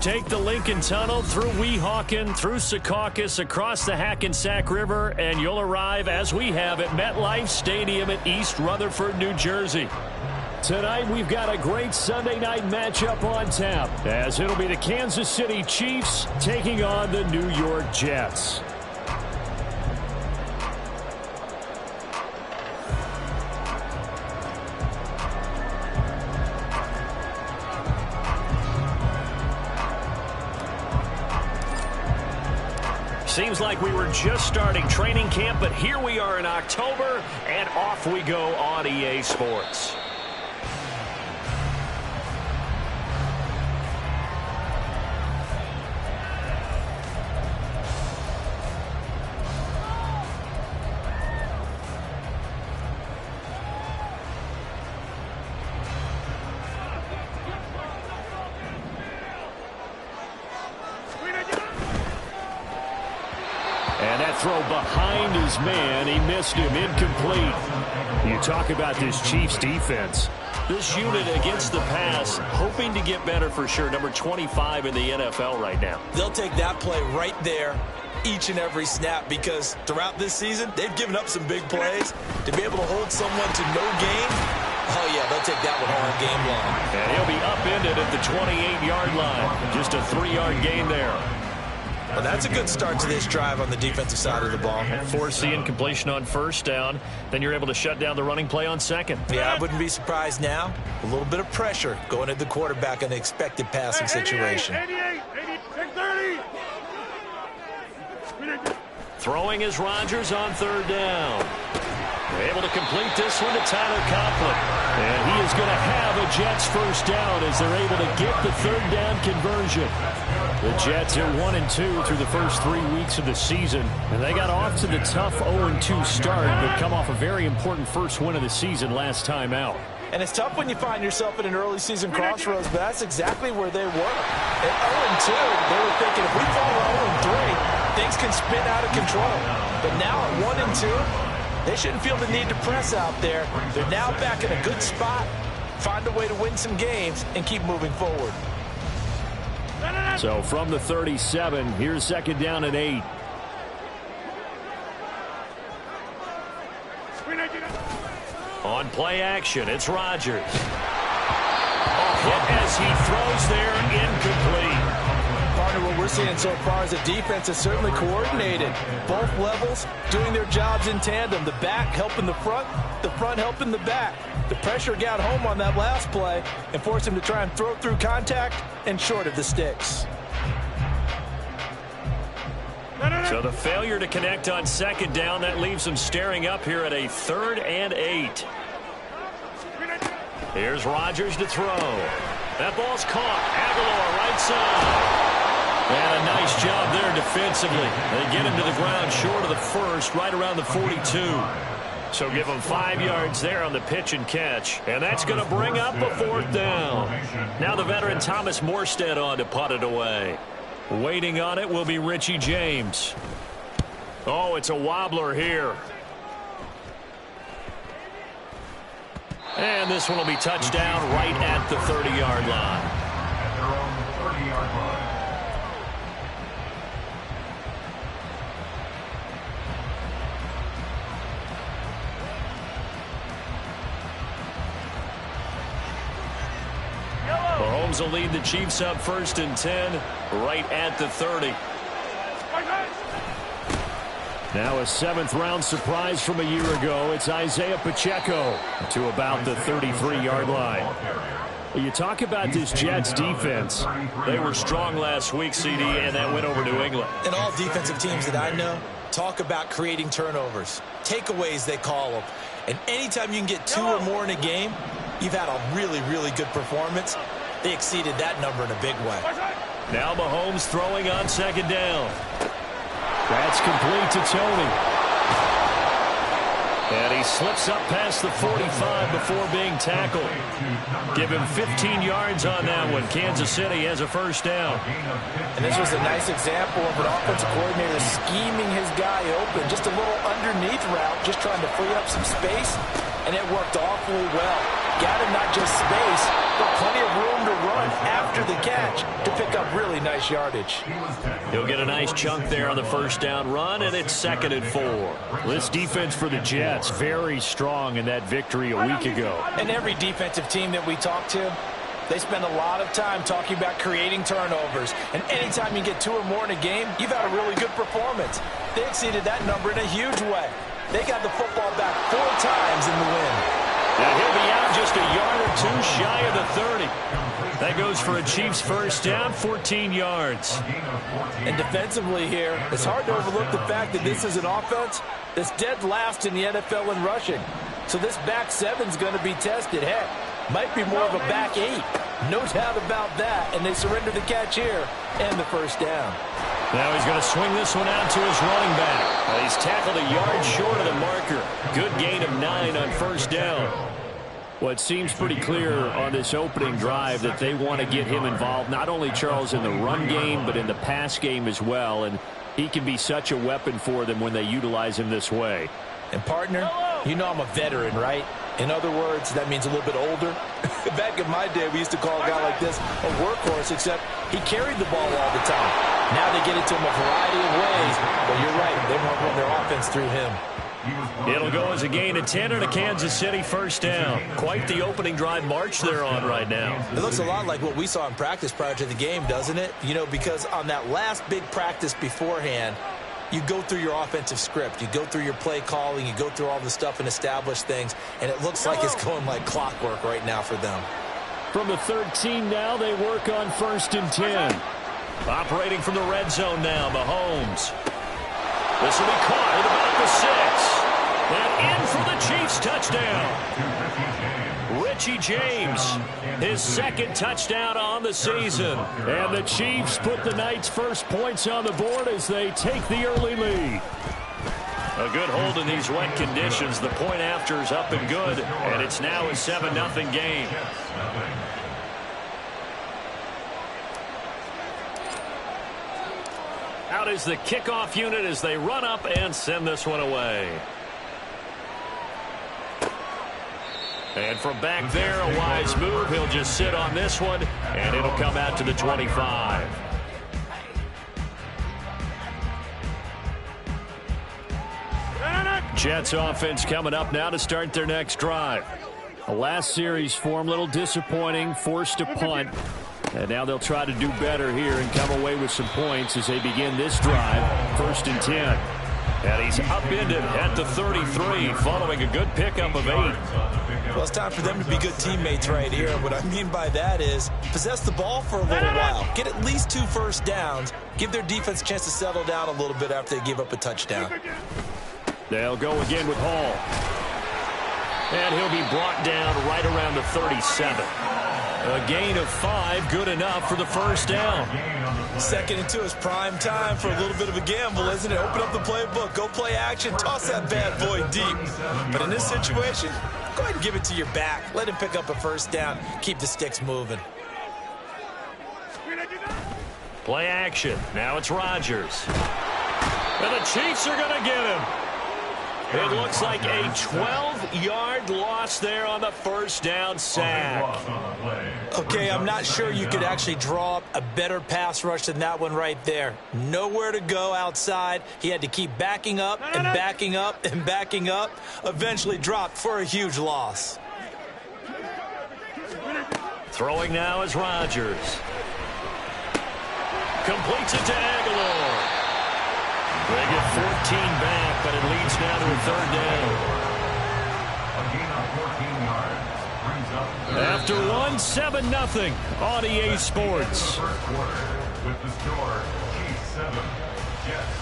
take the Lincoln Tunnel through Weehawken, through Secaucus, across the Hackensack River, and you'll arrive, as we have, at MetLife Stadium at East Rutherford, New Jersey. Tonight, we've got a great Sunday night matchup on tap, as it'll be the Kansas City Chiefs taking on the New York Jets. Seems like we were just starting training camp, but here we are in October, and off we go on EA Sports. And that throw behind his man, he missed him, incomplete. You talk about this Chiefs defense. This unit against the pass, hoping to get better for sure. Number 25 in the NFL right now. They'll take that play right there each and every snap, because throughout this season, they've given up some big plays. To be able to hold someone to no gain, oh yeah, they'll take that one all game long. And he'll be upended at the 28-yard line. Just a 3-yard gain there. Well, that's a good start to this drive on the defensive side of the ball. Force the incompletion on first down. Then you're able to shut down the running play on second. Yeah, I wouldn't be surprised now. A little bit of pressure going at the quarterback in an expected passing situation. 88, 30. Throwing is Rodgers on third down. Able to complete this one to Tyler Conklin. And he is going to have a Jets first down as they're able to get the third down conversion. The Jets are 1-2 through the first 3 weeks of the season. And they got off to the tough 0-2 start, but come off a very important first win of the season last time out. And it's tough when you find yourself at an early season crossroads, but that's exactly where they were. At 0-2, they were thinking, if we fall to 0-3, things can spin out of control. But now at 1-2, they shouldn't feel the need to press out there. They're now back in a good spot, find a way to win some games, and keep moving forward. So from the 37, here's second down and 8. On play action, it's Rodgers. A hit as he throws there, incomplete. Partner, what we're seeing so far is a defense is certainly coordinated. Both levels doing their jobs in tandem. The back helping the front helping the back. The pressure got home on that last play and forced him to try and throw through contact and short of the sticks. So the failure to connect on second down, that leaves them staring up here at a 3rd and 8. Here's Rodgers to throw. That ball's caught. Aguilar right side. And a nice job there defensively. They get him to the ground short of the first, right around the 42. So give them 5 yards there on the pitch and catch. And that's going to bring up a 4th down. Now the veteran Thomas Morstead on to punt it away. Waiting on it will be Richie James. Oh, it's a wobbler here. And this one will be touchdown right at the 30-yard line. Mahomes will lead the Chiefs up 1st and 10, right at the 30. Now a 7th-round surprise from a year ago. It's Isaiah Pacheco to about the 33-yard line. You talk about this Jets defense. They were strong last week, CD, and that went over New England. And all defensive teams that I know talk about creating turnovers. Takeaways, they call them. And anytime you can get 2 or more in a game, you've had a really, really good performance. They exceeded that number in a big way. Now Mahomes throwing on second down. That's complete to Tony. And he slips up past the 45 before being tackled. Give him 15 yards on that one. Kansas City has a first down. And this was a nice example of an offensive coordinator scheming his guy open. Just a little underneath route, just trying to free up some space. And it worked awfully well. Got him not just space, but plenty of room to run. run after the catch to pick up really nice yardage. He'll get a nice chunk there on the first down run, and it's 2nd and 4. This defense for the Jets, very strong in that victory a week ago. And every defensive team that we talk to, they spend a lot of time talking about creating turnovers. And anytime you get 2 or more in a game, you've had a really good performance. They exceeded that number in a huge way. They got the football back 4 times in the win. And he'll be out just a yard or 2 shy of the 30. That goes for a Chiefs first down, 14 yards. And defensively here, it's hard to overlook the fact that this is an offense that's dead last in the NFL in rushing. So this back 7's going to be tested. Heck, might be more of a back 8. No doubt about that. And they surrender the catch here and the first down. Now he's going to swing this one out to his running back. He's tackled a yard short of the marker. Good gain of 9 on first down. Well, it seems pretty clear on this opening drive that they want to get him involved, not only, Charles, in the run game, but in the pass game as well. And he can be such a weapon for them when they utilize him this way. And, partner, you know I'm a veteran, right? In other words, that means a little bit older. Back in my day, we used to call a guy like this a workhorse, except he carried the ball all the time. Now they get it to him a variety of ways. But you're right, they want to run their offense through him. It'll go as a gain of 10 and a Kansas City first down. Quite the opening drive march they're on right now. It looks a lot like what we saw in practice prior to the game, doesn't it? You know, because on that last big practice beforehand, you go through your offensive script. You go through your play calling. You go through all the stuff and establish things. And it looks like it's going like clockwork right now for them. From the 13 now, they work on 1st and 10. Operating from the red zone now, Mahomes. This will be caught at about the 6. And in for the Chiefs touchdown. Richie James, his 2nd touchdown on the season. And the Chiefs put the night's first points on the board as they take the early lead. A good hold in these wet conditions. The point after is up and good, and it's now a 7-0 game. Out is the kickoff unit as they run up and send this one away. And from back there, a wise move. He'll just sit on this one, and it'll come out to the 25. Jets offense coming up now to start their next drive. The last series for them, a little disappointing, forced to punt. And now they'll try to do better here and come away with some points as they begin this drive, 1st and 10. And he's upended at the 33 following a good pickup of 8. Well, it's time for them to be good teammates right here. What I mean by that is possess the ball for a little while. Get at least 2 first downs. Give their defense a chance to settle down a little bit after they give up a touchdown. They'll go again with Hall. And he'll be brought down right around the 37. A gain of 5, good enough for the first down. 2nd and 2 is prime time for a little bit of a gamble, isn't it? Open up the playbook, go play action, toss that bad boy deep. But in this situation, go ahead and give it to your back. Let him pick up a first down. Keep the sticks moving. Play action. Now it's Rodgers. And the Chiefs are going to get him. It looks like a 12-yard loss there on the first down sack. Okay, I'm not sure you could actually draw up a better pass rush than that one right there. Nowhere to go outside. He had to keep backing up and backing up and backing up. Eventually dropped for a huge loss. Throwing now is Rodgers. Completes it to Aguilar. They get 14 back, but it leads now to a 3rd down. After 7-0 on EA Sports. With the score, Chiefs 7, Jets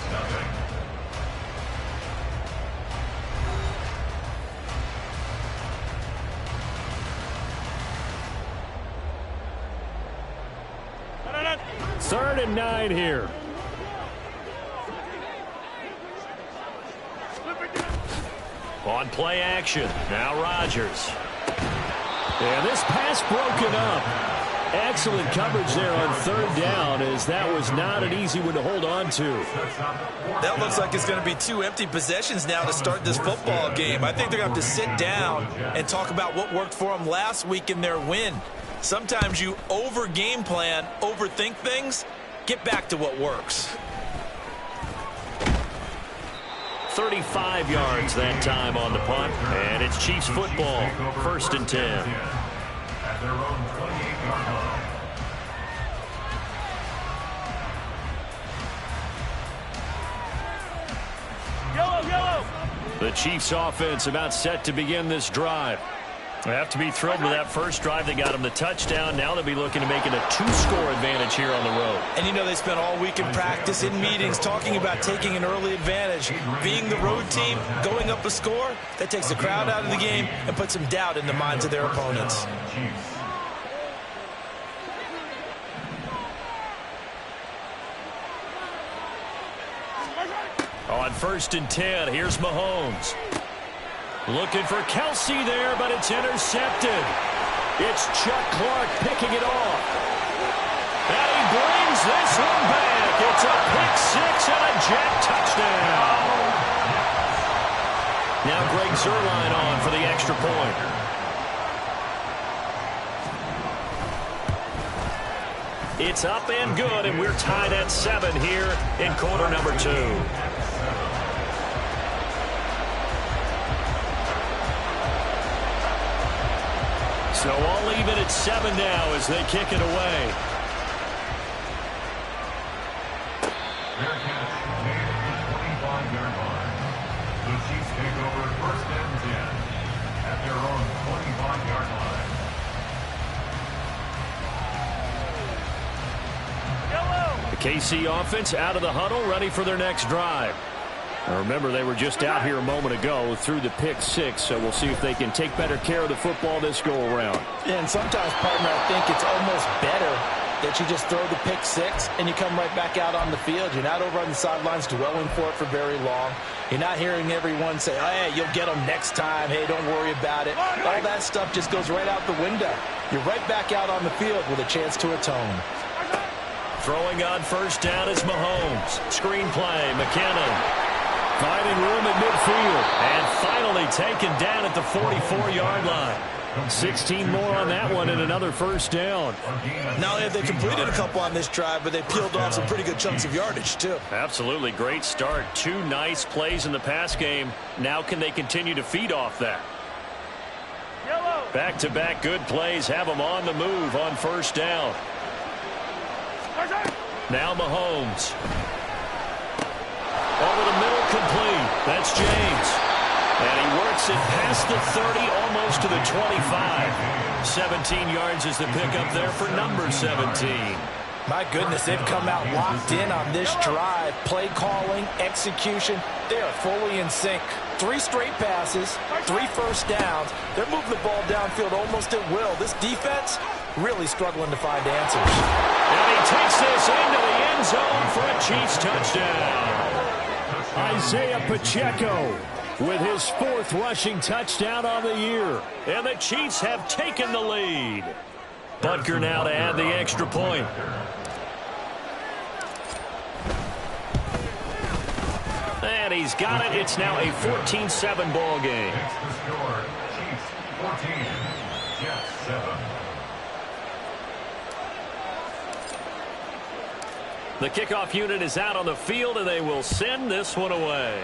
0. 3rd and 9 here. On play action, now Rodgers. And this pass broken up. Excellent coverage there on 3rd down, as that was not an easy one to hold on to. That looks like it's going to be 2 empty possessions now to start this football game. I think they're going to have to sit down and talk about what worked for them last week in their win. Sometimes you over-game plan, overthink things. Get back to what works. 35 yards that time on the punt, and it's Chiefs football, 1st and 10. At their own 28-yard line. The Chiefs offense about set to begin this drive. They have to be thrilled with that first drive. They got them the touchdown. Now they'll be looking to make it a 2-score advantage here on the road. And you know they spent all week in practice, in meetings, talking about taking an early advantage. Being the road team, going up a score, that takes the crowd out of the game and puts some doubt in the minds of their opponents. On 1st and 10, here's Mahomes. Looking for Kelsey there, but it's intercepted. It's Chuck Clark picking it off. And he brings this one back. It's a pick six and a Jack touchdown. Now Greg Zuerlein on for the extra point. It's up and good, and we're tied at 7 here in quarter number 2. So all even at 7 now as they kick it away. Their catch made at the 25-yard line. The Chiefs take over 1st and 10 at their own 25-yard line. The KC offense out of the huddle, ready for their next drive. Now remember, they were just out here a moment ago through the pick six, so we'll see if they can take better care of the football this go-around. Yeah, and sometimes, partner, I think it's almost better that you just throw the pick six and you come right back out on the field. You're not over on the sidelines dwelling for it for very long. You're not hearing everyone say, oh, hey, you'll get them next time. Hey, don't worry about it. All that stuff just goes right out the window. You're right back out on the field with a chance to atone. Throwing on 1st down is Mahomes. Screen play, McKinnon. Finding room at midfield. And finally taken down at the 44-yard line. 16 more on that one and another 1st down. Not only have they completed a couple on this drive, but they peeled off some pretty good chunks of yardage, too. Absolutely. Great start. 2 nice plays in the pass game. Now can they continue to feed off that? Back-to-back good plays have them on the move on 1st down. Now Mahomes. Over the middle, complete. That's James. And he works it past the 30, almost to the 25. 17 yards is the pickup there for number 17. My goodness, they've come out locked in on this drive. Play calling, execution, they are fully in sync. 3 straight passes, 3 1st downs. They're moving the ball downfield almost at will. This defense really struggling to find answers. And he takes this into the end zone for a Chiefs touchdown. Isaiah Pacheco with his 4th rushing touchdown on the year. And the Chiefs have taken the lead. Butker now to add the extra point. And he's got it. It's now a 14-7 ball game. It's the score. Chiefs 14, Jets 7. The kickoff unit is out on the field, and they will send this one away.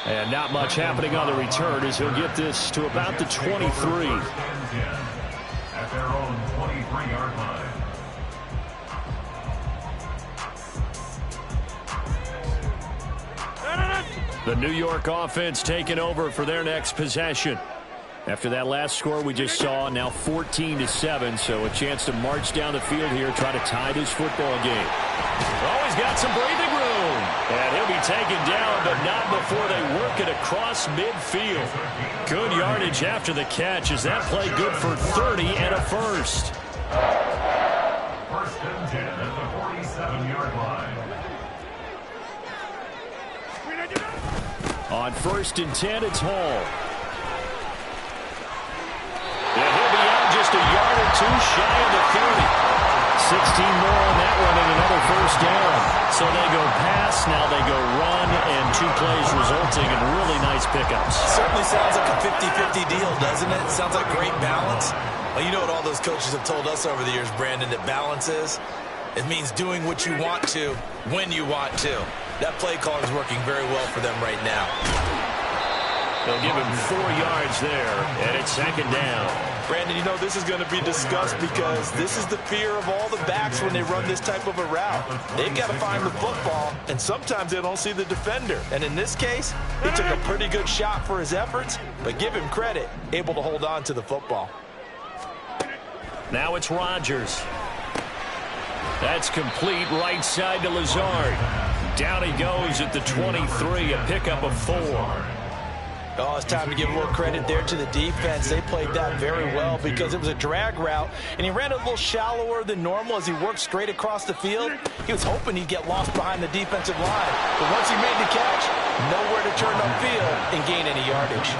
And not much happening on the return as he'll get this to about the 23. 1st and 10 at their own 23-yard line. The New York offense taking over for their next possession. After that last score we just saw, now 14-7, so a chance to march down the field here, try to tie this football game. Oh, he's got some breathing room. And he'll be taken down, but not before they work it across midfield. Good yardage after the catch. Is that play good for 30 and a 1st? 1st and 10 at the 47-yard line. On 1st and 10, it's Hall. And he'll be out just a yard or 2 shy of the 30. 16 more on that one and another first down. So they go pass, now they go run, and 2 plays resulting in really nice pickups. Certainly sounds like a 50-50 deal, doesn't it? Sounds like great balance. Well, you know what all those coaches have told us over the years, Brandon, that balance is? It means doing what you want to when you want to. That play call is working very well for them right now. They'll give him 4 yards there, and it's second down. Brandon, you know this is going to be discussed because this is the fear of all the backs when they run this type of a route. They've got to find the football, and sometimes they don't see the defender. And in this case, he took a pretty good shot for his efforts, but give him credit, able to hold on to the football. Now it's Rodgers. That's complete right side to Lazard. Down he goes at the 23, a pickup of 4. Oh, it's time to give a little credit there to the defense. They played that very well because it was a drag route, and he ran a little shallower than normal as he worked straight across the field. He was hoping he'd get lost behind the defensive line, but once he made the catch, nowhere to turn upfield and gain any yardage.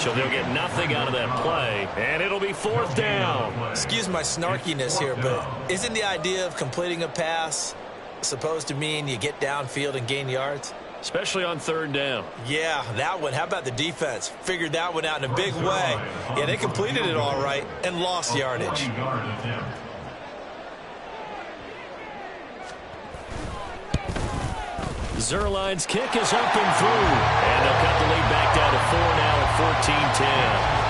So they'll get nothing out of that play, and it'll be 4th down. Excuse my snarkiness here, but isn't the idea of completing a pass supposed to mean you get downfield and gain yards? Especially on 3rd down. Yeah, that one. How about the defense? Figured that one out in a big way. Yeah, they completed it all right and lost yardage. Zerline's kick is up and through. And they'll cut the lead back down to 4 now at 14-10.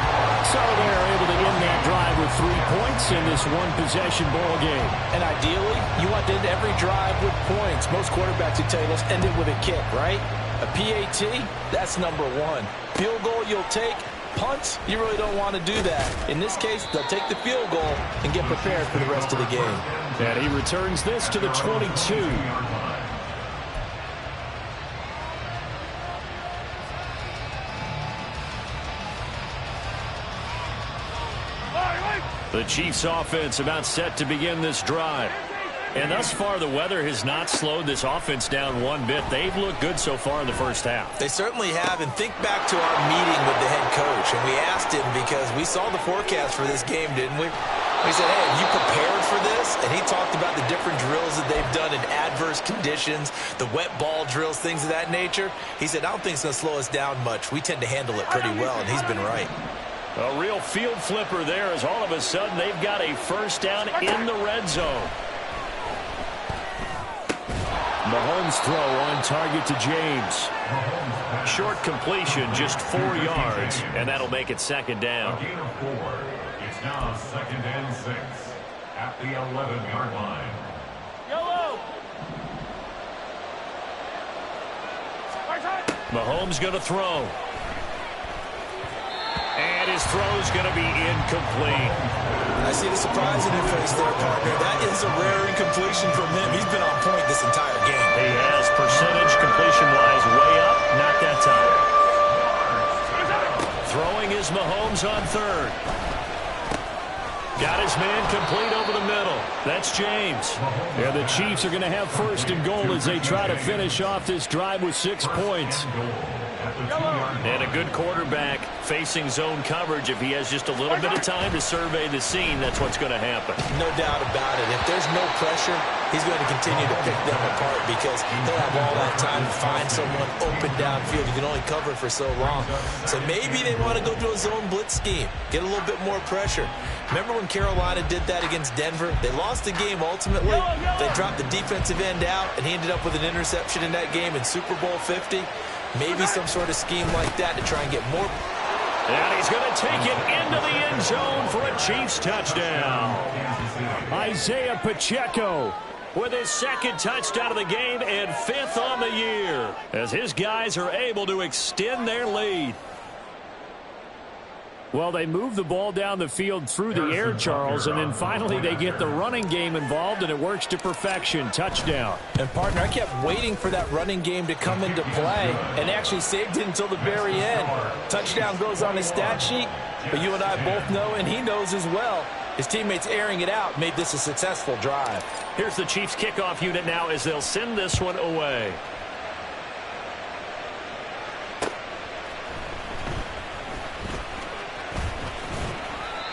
So they're able to end that drive with 3 points in this one-possession ball game. And ideally, you want to end every drive with points. Most quarterbacks would tell you, let's end it with a kick, right? A PAT, that's number 1. Field goal you'll take. Punts, you really don't want to do that. In this case, they'll take the field goal and get prepared for the rest of the game. And he returns this to the 22. The Chiefs offense about set to begin this drive. And thus far, the weather has not slowed this offense down one bit. They've looked good so far in the first half. They certainly have. And think back to our meeting with the head coach. And we asked him because we saw the forecast for this game, didn't we? We said, hey, have you prepared for this? And he talked about the different drills that they've done in adverse conditions, the wet ball drills, things of that nature. He said, I don't think it's going to slow us down much. We tend to handle it pretty well, and he's been right. A real field flipper there as all of a sudden they've got a first down in the red zone. Mahomes' throw on target to James. Short completion, just 4 yards, and that'll make it second down. A gain of 4. It's now 2nd and 6 at the 11-yard line. Mahomes going to throw. And his throw's going to be incomplete. I see the surprise in your face there, partner. That is a rare incompletion from him. He's been on point this entire game. He has percentage completion-wise way up, not that time. Throwing is Mahomes on 3rd. Got his man complete over the middle. That's James. And the Chiefs are going to have 1st and goal as they try to finish off this drive with 6 points. And a good quarterback facing zone coverage. If he has just a little bit of time to survey the scene, that's what's going to happen. No doubt about it. If there's no pressure, he's going to continue to pick them apart because he'll have all that time to find someone open downfield. You can only cover for so long. So maybe they want to go to a zone blitz scheme, get a little bit more pressure. Remember when Carolina did that against Denver? They lost the game ultimately. They dropped the defensive end out, and he ended up with an interception in that game in Super Bowl 50. Maybe some sort of scheme like that to try and get more. And he's going to take it into the end zone for a Chiefs touchdown. Isaiah Pacheco with his 2nd touchdown of the game and 5th on the year as his guys are able to extend their lead. Well, they move the ball down the field through the air, Charles, and then finally they get the running game involved, and it works to perfection. Touchdown. And, partner, I kept waiting for that running game to come into play and actually saved it until the very end. Touchdown goes on his stat sheet, but you and I both know, and he knows as well, his teammates airing it out made this a successful drive. Here's the Chiefs kickoff unit now as they'll send this one away.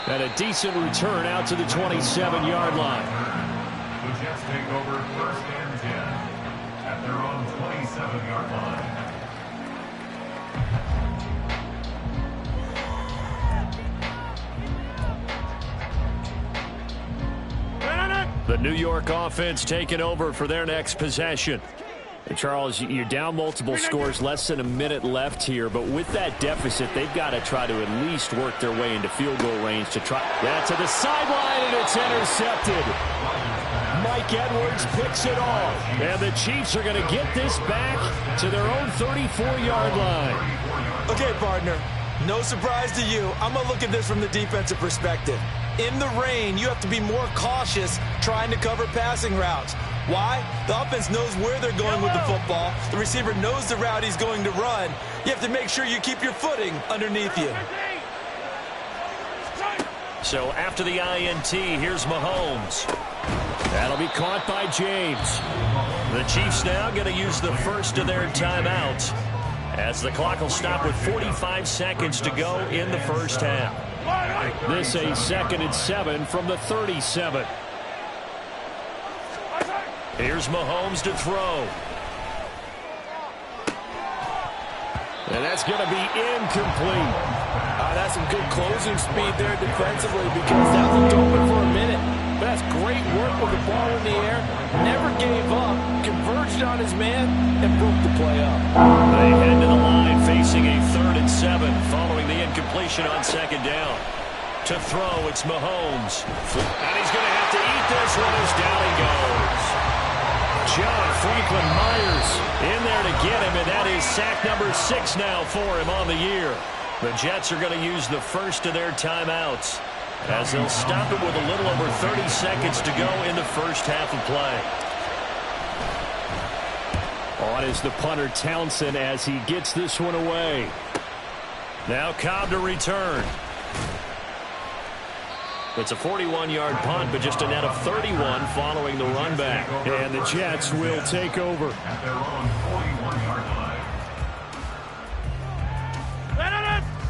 And a decent return out to the 27-yard line. take over first and 10 at their own 27-yard line. The New York offense taking over for their next possession. And Charles, you're down multiple scores, less than a minute left here. But with that deficit, they've got to try to at least work their way into field goal range to try. That to the sideline, and it's intercepted. Mike Edwards picks it off. And the Chiefs are going to get this back to their own 34-yard line. Okay, partner, no surprise to you. I'm going to look at this from the defensive perspective. In the rain, you have to be more cautious trying to cover passing routes. Why? The offense knows where they're going with the football. The receiver knows the route he's going to run. You have to make sure you keep your footing underneath you. So after the INT, here's Mahomes. That'll be caught by James. The Chiefs now going to use the first of their timeouts as the clock will stop with 45 seconds to go in the first half. This a 2nd and 7 from the 37. Here's Mahomes to throw. And that's going to be incomplete. That's some good closing speed there defensively because that looked open for a minute. But that's great work with the ball in the air. Never gave up, converged on his man, and broke the play up. They head to the line facing a 3rd and 7 following the incompletion on 2nd down. To throw, it's Mahomes. And he's going to have to eat this one as down he goes. John Franklin Myers in there to get him, and that is sack number 6 now for him on the year. The Jets are going to use the first of their timeouts as they'll stop it with a little over 30 seconds to go in the first half of play. On is the punter Townsend as he gets this one away. Now Cobb to return. It's a 41-yard punt, but just a net of 31 following the run back. And the Jets will take over. At their own 41-yard line.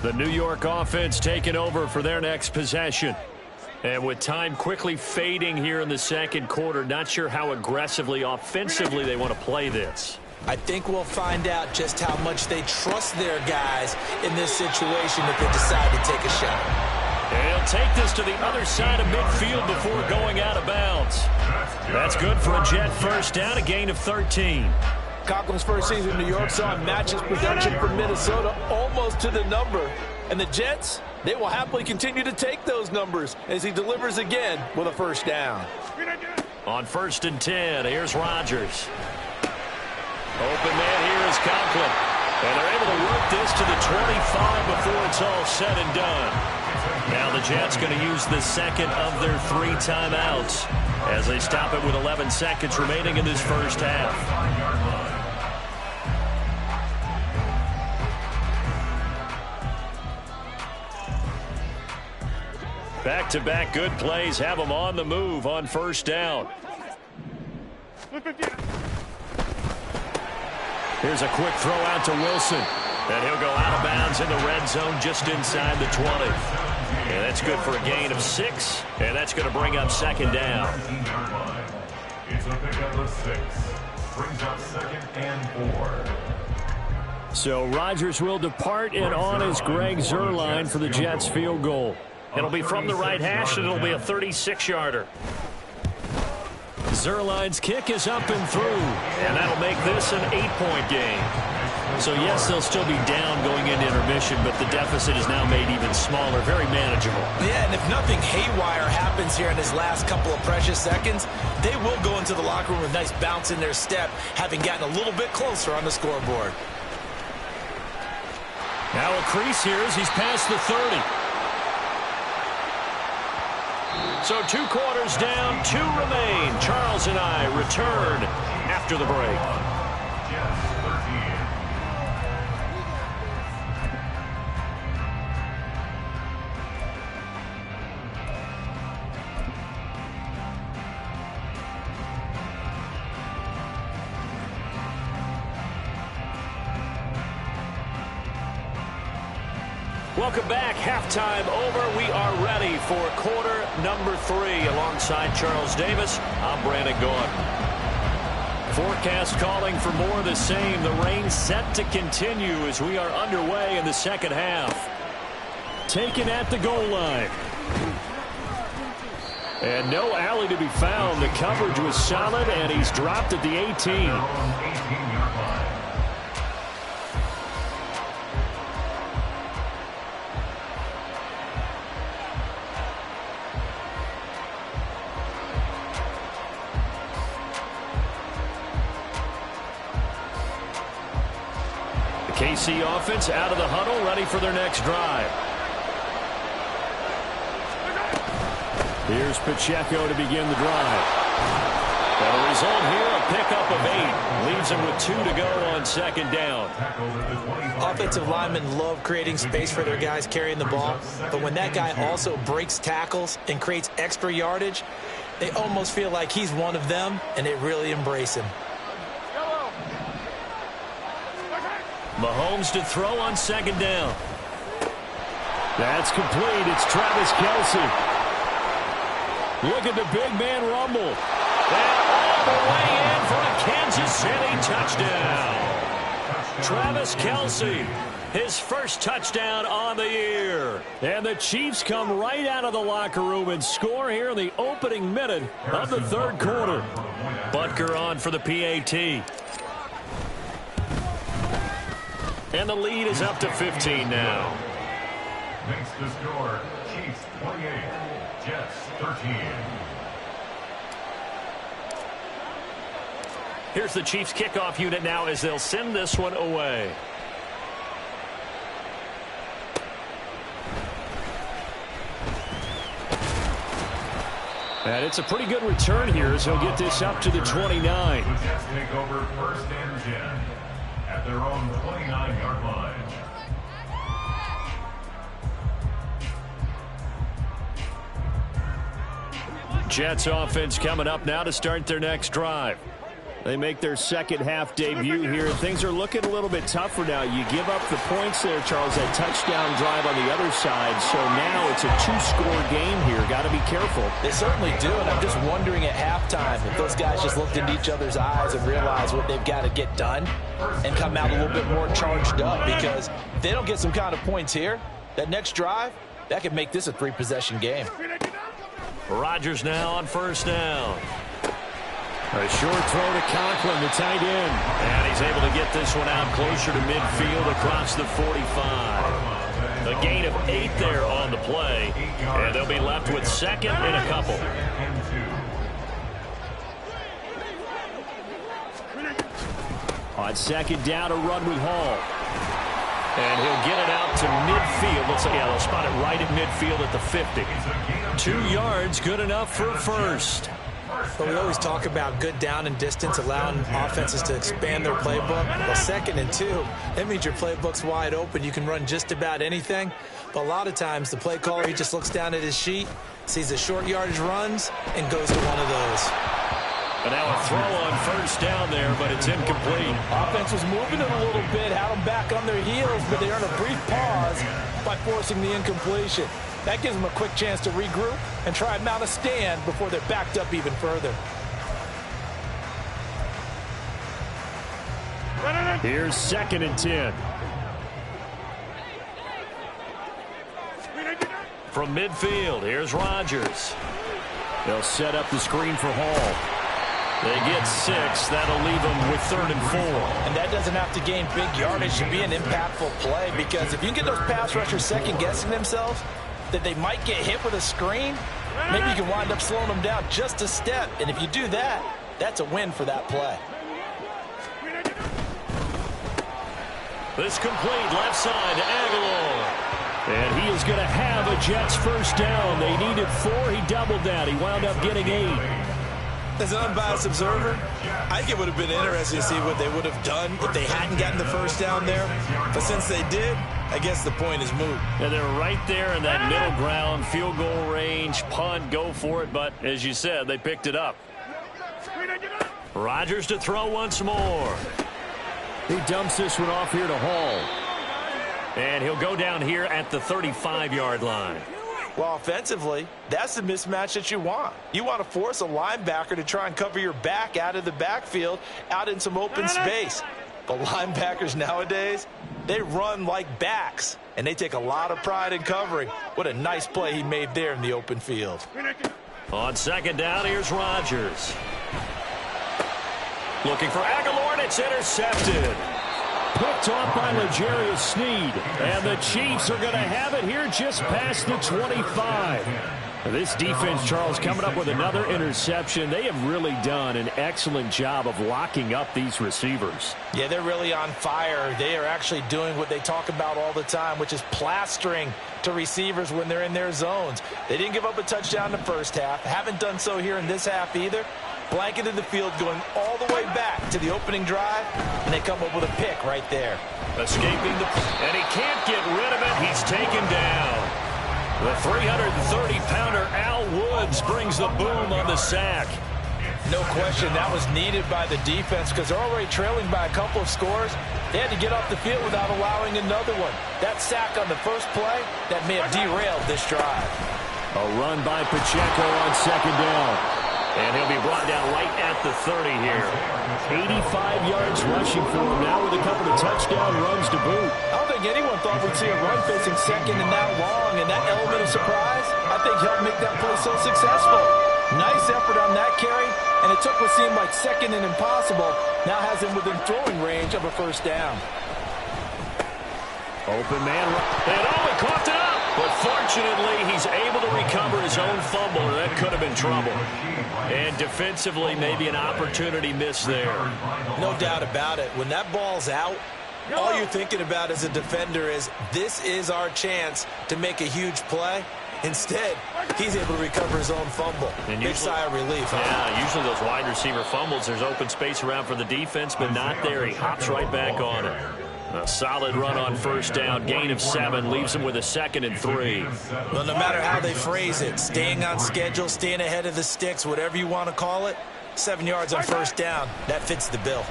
The New York offense taking over for their next possession. And with time quickly fading here in the second quarter, not sure how aggressively, offensively they want to play this. I think we'll find out just how much they trust their guys in this situation if they decide to take a shot. And he'll take this to the other side of midfield before going out of bounds. That's good for a Jet first down, a gain of 13. Conklin's first season in New York saw him match his production from Minnesota almost to the number. And the Jets, they will happily continue to take those numbers as he delivers again with a first down. On 1st and 10, here's Rodgers. Open man here is Conklin. And they're able to work this to the 25 before it's all said and done. Now the Jets going to use the second of their 3 timeouts as they stop it with 11 seconds remaining in this first half. Back-to-back good plays have them on the move on first down. Here's a quick throw out to Wilson. And he'll go out of bounds in the red zone just inside the 20. And that's good for a gain of 6. And that's going to bring up 2nd down. It's a pickup of 6. Brings up 2nd and 4. So Rodgers will depart, and on is Greg Zuerlein for the Jets field goal. It'll be from the right hash, and it'll be a 36-yarder. Zuerlein's kick is up and through, and that'll make this an 8-point game. So, yes, they'll still be down going into intermission, but the deficit is now made even smaller, very manageable. Yeah, and if nothing haywire happens here in his last couple of precious seconds, they will go into the locker room with a nice bounce in their step, having gotten a little bit closer on the scoreboard. Now a crease here as he's past the 30. So 2 quarters down, 2 remain. Charles and I return after the break. Welcome back. Halftime over. We are ready for quarter number 3. Alongside Charles Davis, I'm Brandon Gaudin. Forecast calling for more of the same. The rain set to continue as we are underway in the second half. Taken at the goal line. And no alley to be found. The coverage was solid, and he's dropped at the 18. The KC offense out of the huddle, ready for their next drive. Here's Pacheco to begin the drive. And the result here, a pickup of 8. Leaves him with 2 to go on second down. Offensive linemen love creating space for their guys carrying the ball. But when that guy also breaks tackles and creates extra yardage, they almost feel like he's one of them, and they really embrace him. Mahomes to throw on second down. That's complete. It's Travis Kelce. Look at the big man rumble. And all the way in for a Kansas City touchdown. Travis Kelce, his first touchdown on the year. And the Chiefs come right out of the locker room and score here in the opening minute of the third quarter. Butker on for the PAT. And the lead is up to 15 now. Makes the score Chiefs 28, Jets 13. Here's the Chiefs kickoff unit now as they'll send this one away. And it's a pretty good return here as he'll get this up to the 29. The Jets take over first and 10 at their own 29-yard line. Jets offense coming up now to start their next drive. They make their second half debut here. Things are looking a little bit tougher now. You give up the points there, Charles, that touchdown drive on the other side. So now it's a 2-score game here. Got to be careful. They certainly do, and I'm just wondering at halftime if those guys just looked into each other's eyes and realized what they've got to get done and come out a little bit more charged up, because if they don't get some kind of points here, that next drive, that could make this a 3-possession game. Rodgers now on first down. A short throw to Conklin, the tight end. And he's able to get this one out closer to midfield across the 45. A gain of 8 there on the play. And they'll be left with second and a couple. On second down, a run with Hall. And he'll get it out to midfield. Looks like, yeah, they'll spot it right at midfield at the 50. 2 yards, good enough for a first. But we always talk about good down and distance, allowing offenses to expand their playbook. Well, second and 2, that means your playbook's wide open. You can run just about anything. But a lot of times, the play caller, he just looks down at his sheet, sees the short yardage runs, and goes to one of those. And now a throw on first down there, but it's incomplete. Offense was moving it a little bit, had them back on their heels, but they earned a brief pause by forcing the incompletion. That gives them a quick chance to regroup and try and mount a stand before they're backed up even further. Here's second and 10. From midfield, here's Rodgers. They'll set up the screen for Hall. They get 6. That'll leave them with third and 4. And that doesn't have to gain big yardage to be an impactful play, because if you can get those pass rushers second-guessing themselves that they might get hit with a screen, maybe you can wind up slowing them down just a step. And if you do that, that's a win for that play. This complete left side to Aguilar. And he is going to have a Jets first down. They needed 4. He doubled that. He wound up getting 8. As an unbiased observer, I think it would have been interesting to see what they would have done if they hadn't gotten the first down there. But since they did, I guess the point is moot. And they're right there in that middle ground, field goal range, punt, go for it. But as you said, they picked it up. Rodgers to throw once more. He dumps this one off here to Hall. And he'll go down here at the 35-yard line. Well, offensively, that's the mismatch that you want. You want to force a linebacker to try and cover your back out of the backfield, out in some open space. But linebackers nowadays, they run like backs, and they take a lot of pride in covering. What a nice play he made there in the open field. On second down, here's Rodgers. Looking for Aguilar, and it's intercepted. Picked off by L'Jarius Sneed. And the Chiefs are going to have it here just past the 25. This defense, Charles, coming up with another interception. They have really done an excellent job of locking up these receivers. Yeah, they're really on fire. They are actually doing what they talk about all the time, which is plastering to receivers when they're in their zones. They didn't give up a touchdown in the first half. Haven't done so here in this half either. Blanketed the field going all the way back to the opening drive, and they come up with a pick right there. Escaping and he can't get rid of it. He's taken down. The 330-pounder Al Woods brings the boom on the sack. No question, that was needed by the defense because they're already trailing by a couple of scores. They had to get off the field without allowing another one. That sack on the first play, that may have derailed this drive. A run by Pacheco on second down. And he'll be brought down right at the 30 here. 85 yards rushing for him now with a couple of touchdown runs to boot. I don't think anyone thought we'd see a run facing second and that long, and that element of surprise, I think, helped make that play so successful. Nice effort on that carry, and it took what seemed like second and impossible, now has him within throwing range of a first down. Open man. And he coughed it up. But fortunately, he's able to recover his own fumble, or that could have been trouble. And defensively, maybe an opportunity missed there. No doubt about it. When that ball's out, all you're thinking about as a defender is, this is our chance to make a huge play. Instead, he's able to recover his own fumble. And big sigh of relief. Huh? Yeah, usually those wide receiver fumbles, there's open space around for the defense, but not there. He hops right back on it. A solid run on first down, gain of 7, leaves him with a 2nd and 3. Well, no matter how they phrase it, staying on schedule, staying ahead of the sticks, whatever you want to call it, 7 yards on first down, that fits the bill.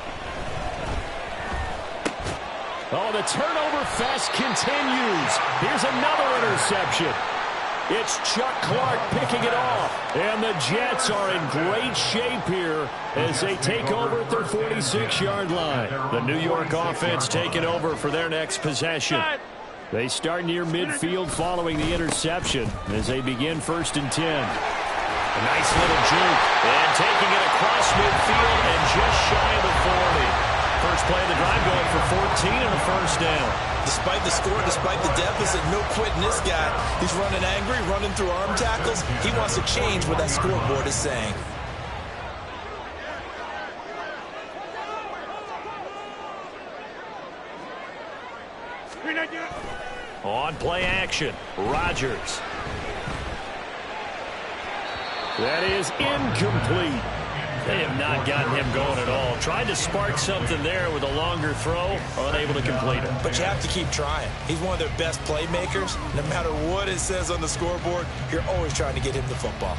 Oh, the turnover fest continues. Here's another interception. It's Chuck Clark picking it off. And the Jets are in great shape here as they take over at their 46-yard line. The New York offense taking over for their next possession. They start near midfield following the interception as they begin 1st and 10. A nice little juke. And taking it across midfield and just shy of the 40. First play of the drive going for 14 and a first down. Despite the score, despite the deficit, no quitting this guy. He's running angry, running through arm tackles. He wants to change what that scoreboard is saying. On play action, Rodgers. That is incomplete. They have not gotten him going at all. Tried to spark something there with a longer throw, unable to complete it. But you have to keep trying. He's one of their best playmakers. No matter what it says on the scoreboard, you're always trying to get him the football.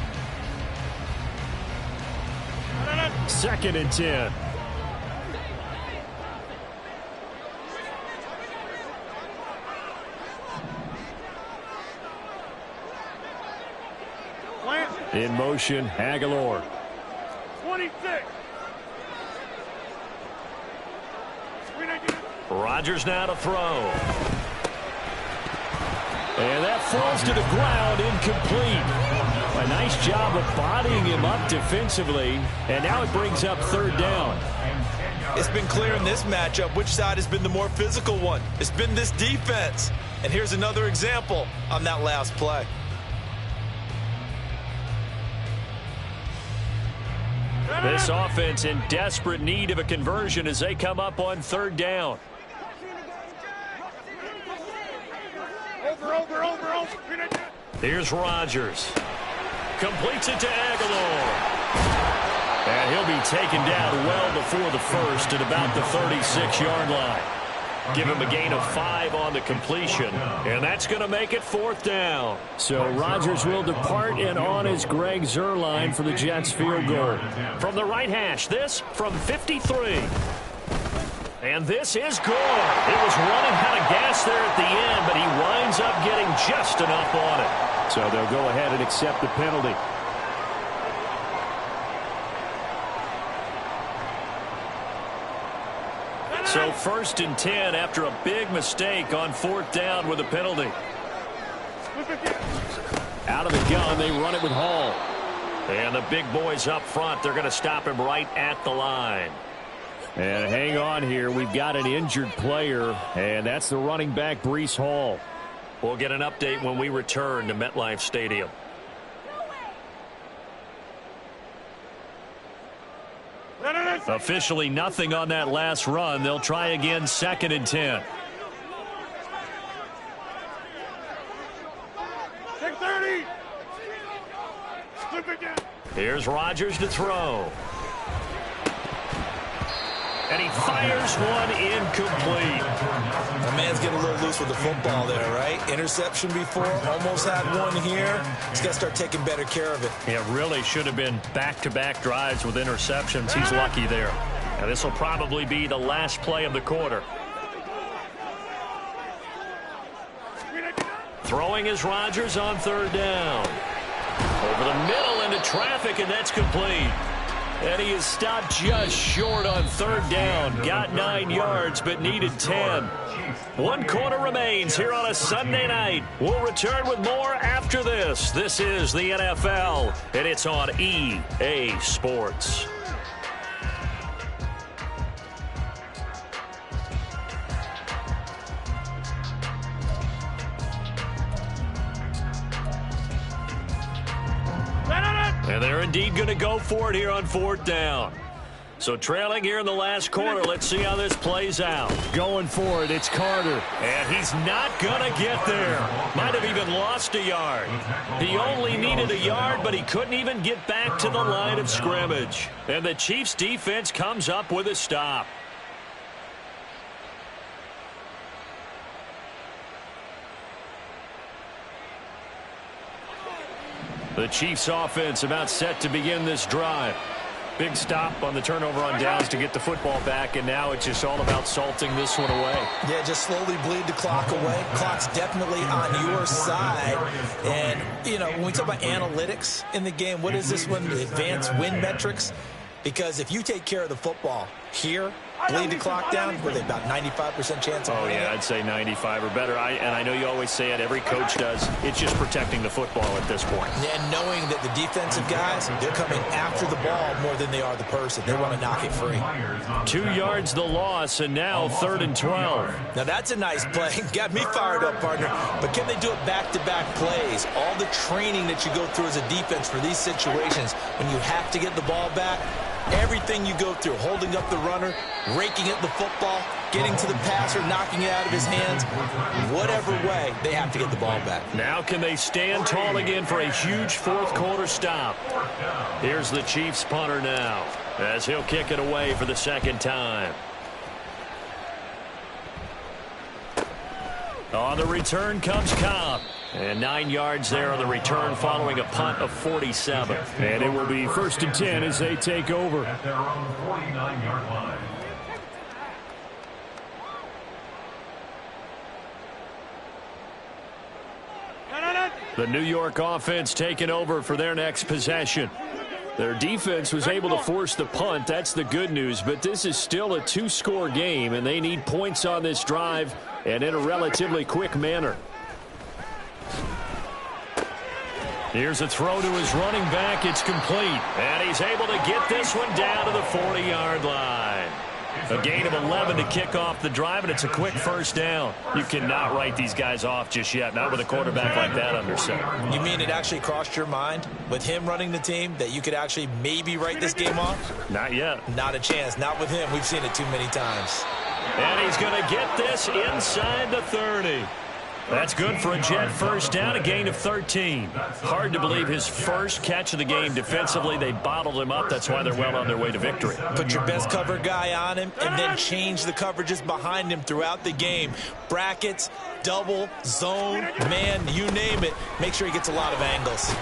2nd and 10. In motion, Aguilar. 26. Rodgers now to throw. And that falls to the ground, incomplete. A nice job of bodying him up defensively, and now it brings up 3rd down. It's been clear in this matchup which side has been the more physical one. It's been this defense. And here's another example on that last play. This offense in desperate need of a conversion as they come up on 3rd down. Here's Rodgers. Completes it to Aguilar. And he'll be taken down well before the first at about the 36-yard line. Give him a gain of 5 on the completion, and that's going to make it 4th down. So Rodgers will depart, and on is Greg Zuerlein for the Jets field goal. From the right hash, this from 53. And this is good. It was running out of gas there at the end, but he winds up getting just enough on it. So they'll go ahead and accept the penalty. So 1st and 10 after a big mistake on 4th down with a penalty. Out of the gun, they run it with Hall. And the big boys up front, they're going to stop him right at the line. And hang on here, we've got an injured player, and that's the running back, Breece Hall. We'll get an update when we return to MetLife Stadium. Officially nothing on that last run. They'll try again 2nd and 10. Here's Rodgers to throw. And he fires one incomplete. The man's getting a little loose with the football there, right? Interception before, almost had one here. He's got to start taking better care of it. Yeah, really should have been back-to-back drives with interceptions. He's lucky there. Now this will probably be the last play of the quarter. Throwing is Rodgers on 3rd down. Over the middle into traffic, and that's complete. And he is stopped just short on 3rd down. Got 9 yards, but needed 10. 1 quarter remains here on a Sunday night. We'll return with more after this. This is the NFL, and it's on EA Sports. And they're indeed going to go for it here on 4th down. So trailing here in the last quarter. Let's see how this plays out. Going for it, it's Carter. And he's not going to get there. Might have even lost a yard. He only needed a yard, but he couldn't even get back to the line of scrimmage. And the Chiefs defense comes up with a stop. The Chiefs offense about set to begin this drive. Big stop on the turnover on downs to get the football back, and now it's just all about salting this one away. Yeah, just slowly bleed the clock away. Clock's definitely on your side. And, you know, when we talk about analytics in the game, what is this one? The advanced win metrics? Because if you take care of the football here, bleed the clock down, with about 95% chance of winning. Oh, yeah, I'd say 95 or better. And I know you always say it, every coach does. It's just protecting the football at this point. And knowing that the defensive guys, they're coming after the ball more than they are the person. They want to knock it free. 2 yards the loss, and now 3rd and 12. Now, that's a nice play. Got me fired up, partner. But can they do it back-to-back plays? All the training that you go through as a defense for these situations, when you have to get the ball back, everything you go through, holding up the runner, raking at the football, getting to the passer, knocking it out of his hands, whatever way, they have to get the ball back. Now can they stand tall again for a huge 4th quarter stop? Here's the Chiefs punter now, as he'll kick it away for the 2nd time. On the return comes Cobb. And 9 yards there on the return following a punt of 47. And it will be 1st and 10 as they take over. At their own 49-yard line. The New York offense taking over for their next possession. Their defense was able to force the punt. That's the good news. But this is still a 2-score game, and they need points on this drive and in a relatively quick manner. Here's a throw to his running back. It's complete. And he's able to get this one down to the 40-yard line. A gain of 11 to kick off the drive, and it's a quick 1st down. You cannot write these guys off just yet, not with a quarterback like that under center. You mean it actually crossed your mind with him running the team that you could actually maybe write this game off? Not yet. Not a chance. Not with him. We've seen it too many times. And he's going to get this inside the 30. That's good for a Jet 1st down, a gain of 13. Hard to believe his first catch of the game defensively. They bottled him up. That's why they're well on their way to victory. Put your best cover guy on him and then change the coverages behind him throughout the game. Brackets, double, zone, man, you name it. Make sure he gets a lot of angles.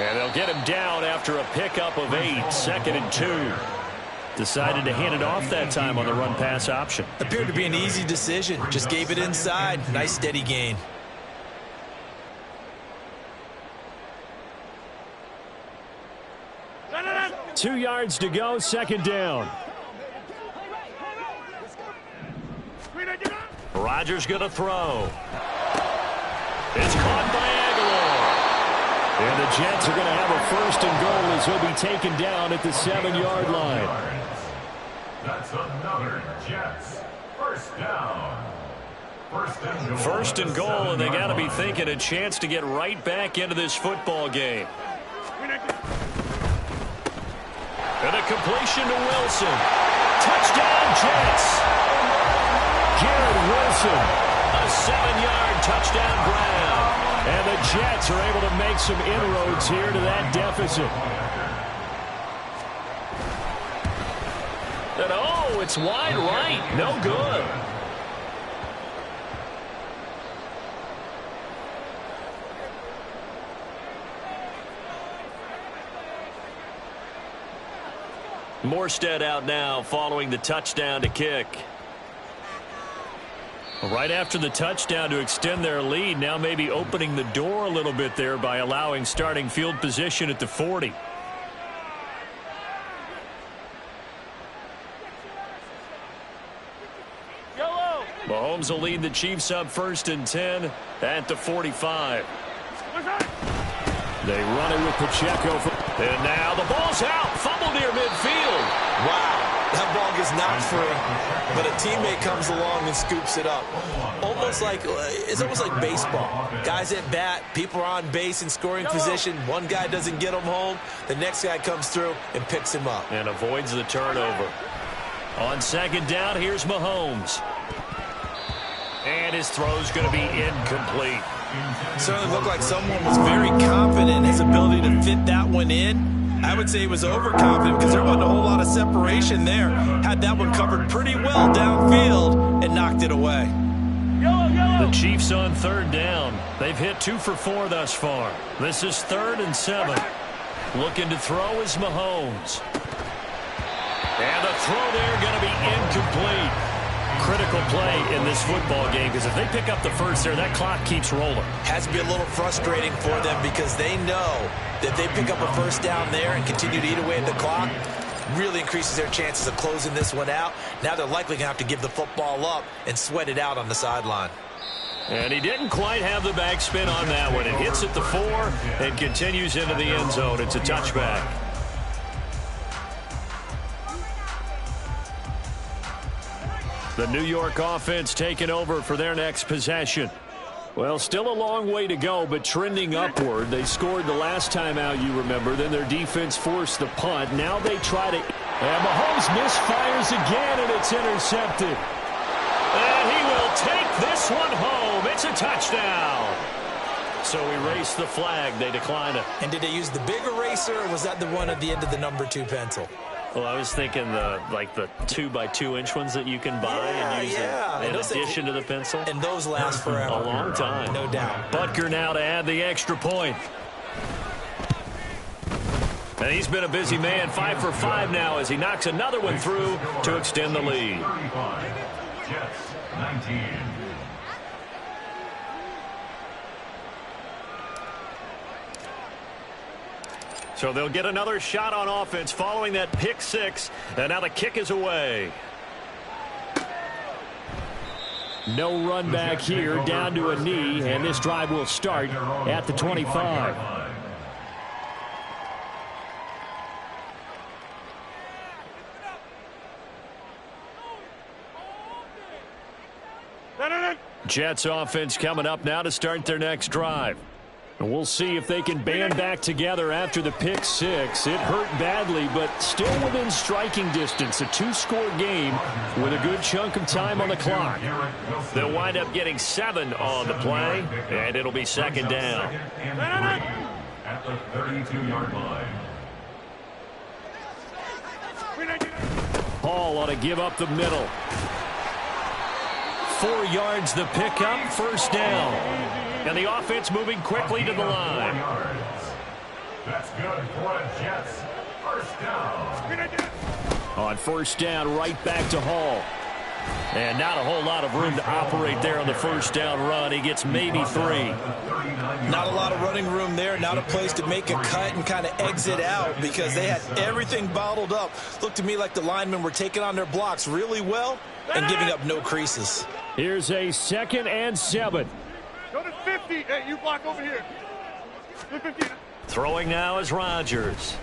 And they'll get him down after a pickup of 8, 2nd and 2. Decided to hand it off that time on the run-pass option. Appeared to be an easy decision. Just gave it inside. Nice steady gain. Two yards to go, second down. Rodgers going to throw. It's caught by Aguilar. And the Jets are going to have a first and goal as he'll be taken down at the 7-yard line. That's another Jets first down. First and goal, and they got to be thinking a chance to get right back into this football game. And a completion to Wilson. Touchdown, Jets. Garrett Wilson, a 7-yard touchdown grab. And the Jets are able to make some inroads here to that deficit. And oh, it's wide right. No good. Morstead out now following the touchdown to kick. Right after the touchdown to extend their lead, now maybe opening the door a little bit there by allowing starting field position at the 40. Mahomes will lead the Chiefs up 1st and 10 at the 45. They run it with Pacheco. And now the ball's out. Fumble near midfield. Wow, that ball gets knocked free, but a teammate comes along and scoops it up. It's almost like baseball. Guys at bat, people are on base in scoring position. One guy doesn't get him home. The next guy comes through and picks him up. And avoids the turnover. On second down, here's Mahomes. And his throw's going to be incomplete. Certainly looked like someone was very confident in his ability to fit that one in. I would say he was overconfident because there wasn't a whole lot of separation there. Had that one covered pretty well downfield and knocked it away. The Chiefs on third down. They've hit 2 for 4 thus far. This is 3rd and 7. Looking to throw is Mahomes. And the throw there going to be incomplete. Critical play in this football game because if they pick up the first there, that clock keeps rolling. Has to be a little frustrating for them because they know that they pick up a first down there and continue to eat away at the clock, really increases their chances of closing this one out. Now they're likely going to have to give the football up and sweat it out on the sideline. And he didn't quite have the backspin on that one. It hits at the 4 and continues into the end zone. It's a touchback. The New York offense taking over for their next possession. Well, still a long way to go, but trending upward. They scored the last time out, you remember. Then their defense forced the punt. Now they try to... And Mahomes misfires again, and it's intercepted. And he will take this one home. It's a touchdown. So erase the flag. They decline it. And did they use the big eraser, or was that the one at the end of the number 2 pencil? Well, I was thinking the 2x2-inch ones that you can buy and use in addition to the pencil. And those last forever. A long time. No doubt. Butker now to add the extra point. And he's been a busy man, 5 for 5 now as he knocks another one through to extend the lead. 35, Jets 19. So they'll get another shot on offense following that pick 6. And now the kick is away. No run back here, down to a knee, and this drive will start at the 25. Jets offense coming up now to start their next drive. And we'll see if they can band back together after the pick 6. It hurt badly, but still within striking distance. A 2-score game with a good chunk of time on the clock. They'll wind up getting 7 on the play, and it'll be second down. At the 32-yard line. Hall ought to give up the middle. 4 yards the pickup, first down. And the offense moving quickly to the line. That's good for the Jets. First down. On first down, right back to Hall. And not a whole lot of room to operate there on the first down run. He gets maybe 3. Not a lot of running room there. Not a place to make a cut and kind of exit out because they had everything bottled up. Looked to me like the linemen were taking on their blocks really well and giving up no creases. Here's a 2nd and 7. Go to 50. Hey, you block over here. 50. Throwing now is Rodgers.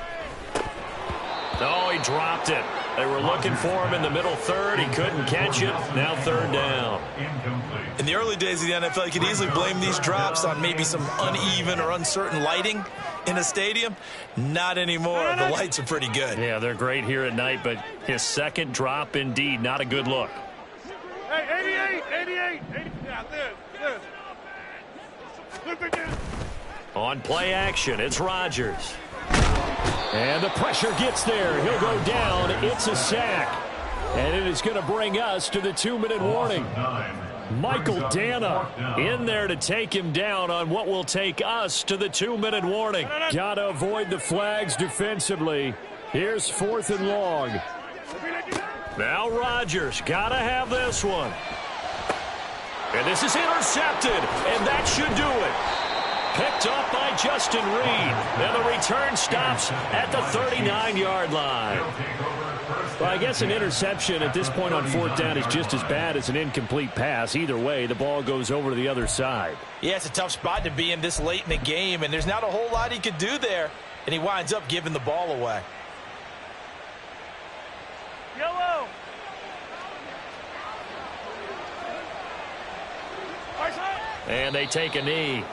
Oh, he dropped it. They were looking for him in the middle third. He couldn't catch it. Now 3rd down. In the early days of the NFL, you could easily blame these drops on maybe some uneven or uncertain lighting in a stadium. Not anymore. The lights are pretty good. Yeah, they're great here at night, but his 2nd drop, indeed, not a good look. Hey, 88. Yeah, this. On play action, it's Rodgers. And the pressure gets there. He'll go down. It's a sack. And it is going to bring us to the 2-minute warning. Michael Dana in there to take him down on what will take us to the 2-minute warning. Got to avoid the flags defensively. Here's 4th and long. Now Rodgers got to have this one. And this is intercepted, and that should do it. Picked up by Justin Reed. And the return stops at the 39-yard line. Well, I guess an interception at this point on 4th down is just as bad as an incomplete pass. Either way, the ball goes over to the other side. Yeah, it's a tough spot to be in this late in the game, and there's not a whole lot he could do there, and he winds up giving the ball away. Yellow. And they take a knee.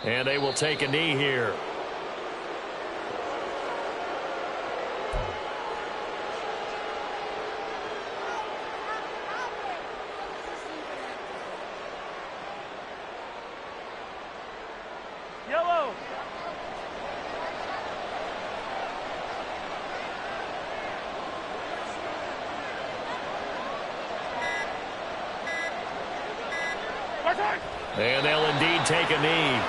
And they will take a knee here. Yellow. And they'll indeed take a knee.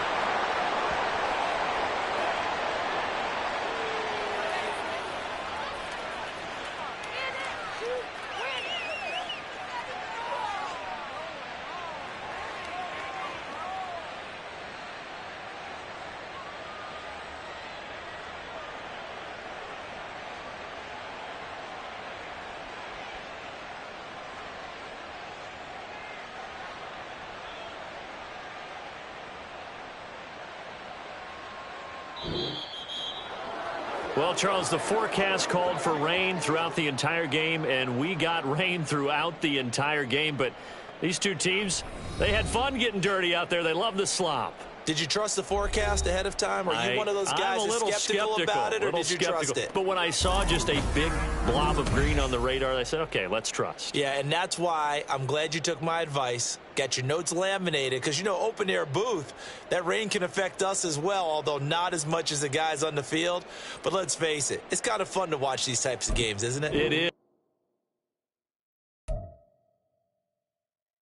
Well, Charles, the forecast called for rain throughout the entire game, and we got rain throughout the entire game. But these two teams, they had fun getting dirty out there. They love the slop. Did you trust the forecast ahead of time? Are you one of those guys that's skeptical about it, or did you trust it? But when I saw just a big blob of green on the radar, I said, okay, let's trust. Yeah, and that's why I'm glad you took my advice. Got your notes laminated, because, you know, open-air booth, that rain can affect us as well, although not as much as the guys on the field. But let's face it, it's kind of fun to watch these types of games, isn't it? It is.